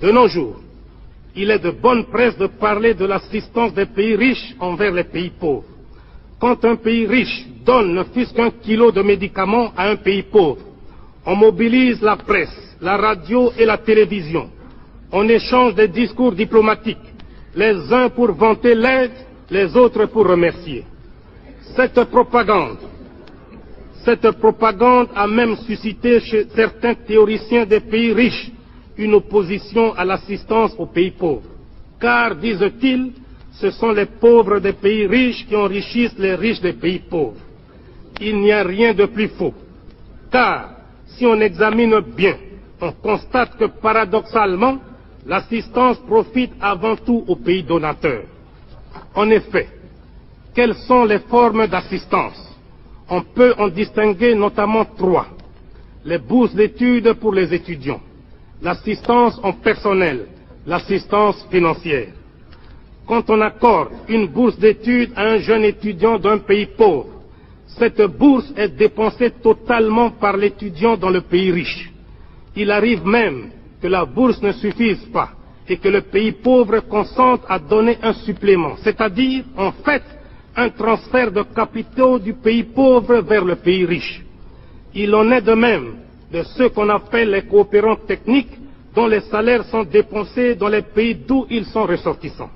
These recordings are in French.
De nos jours, il est de bonne presse de parler de l'assistance des pays riches envers les pays pauvres. Quand un pays riche donne ne fût-ce qu'un kilo de médicaments à un pays pauvre, on mobilise la presse, la radio et la télévision. On échange des discours diplomatiques, les uns pour vanter l'aide, les autres pour remercier. Cette propagande a même suscité chez certains théoriciens des pays riches une opposition à l'assistance aux pays pauvres. Car, disent-ils, ce sont les pauvres des pays riches qui enrichissent les riches des pays pauvres. Il n'y a rien de plus faux. Car, si on examine bien, on constate que paradoxalement, l'assistance profite avant tout aux pays donateurs. En effet, quelles sont les formes d'assistance? On peut en distinguer notamment 3. Les bourses d'études pour les étudiants, l'assistance en personnel, l'assistance financière. Quand on accorde une bourse d'études à un jeune étudiant d'un pays pauvre, cette bourse est dépensée totalement par l'étudiant dans le pays riche. Il arrive même que la bourse ne suffise pas et que le pays pauvre consente à donner un supplément, c'est-à-dire, en fait, un transfert de capitaux du pays pauvre vers le pays riche. Il en est de même de ceux qu'on appelle les coopérants techniques, dont les salaires sont dépensés dans les pays d'où ils sont ressortissants.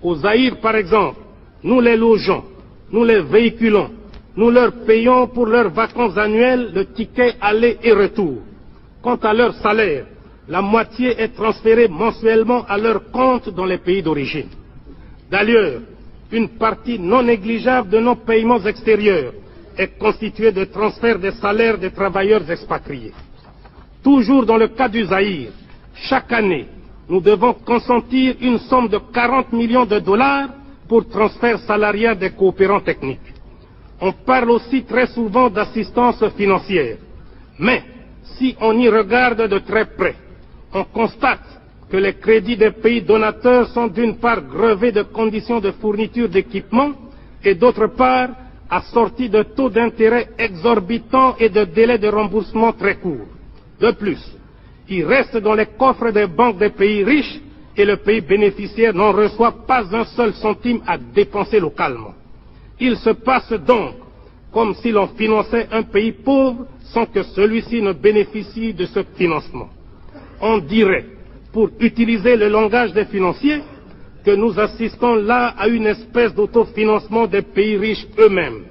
Au Zaïre, par exemple, nous les logeons, nous les véhiculons, nous leur payons pour leurs vacances annuelles le ticket aller et retour. Quant à leur salaire, la moitié est transférée mensuellement à leur compte dans les pays d'origine. D'ailleurs, une partie non négligeable de nos paiements extérieurs est constituée de transferts des salaires des travailleurs expatriés. Toujours dans le cas du Zaïre, chaque année, nous devons consentir une somme de 40 millions de dollars pour transfert salarial des coopérants techniques. On parle aussi très souvent d'assistance financière. Mais, si on y regarde de très près, on constate que les crédits des pays donateurs sont d'une part grevés de conditions de fourniture d'équipements et d'autre part assortis de taux d'intérêt exorbitants et de délais de remboursement très courts. De plus, ils restent dans les coffres des banques des pays riches et le pays bénéficiaire n'en reçoit pas un seul centime à dépenser localement. Il se passe donc comme si l'on finançait un pays pauvre sans que celui-ci ne bénéficie de ce financement. On dirait, pour utiliser le langage des financiers, que nous assistons là à une espèce d'autofinancement des pays riches eux-mêmes.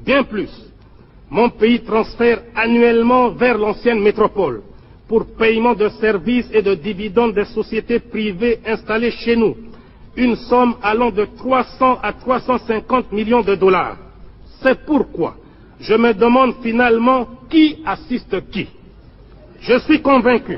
Bien plus, mon pays transfère annuellement vers l'ancienne métropole, pour paiement de services et de dividendes des sociétés privées installées chez nous, une somme allant de 300 à 350 millions de dollars. C'est pourquoi je me demande finalement qui assiste qui. Je suis convaincu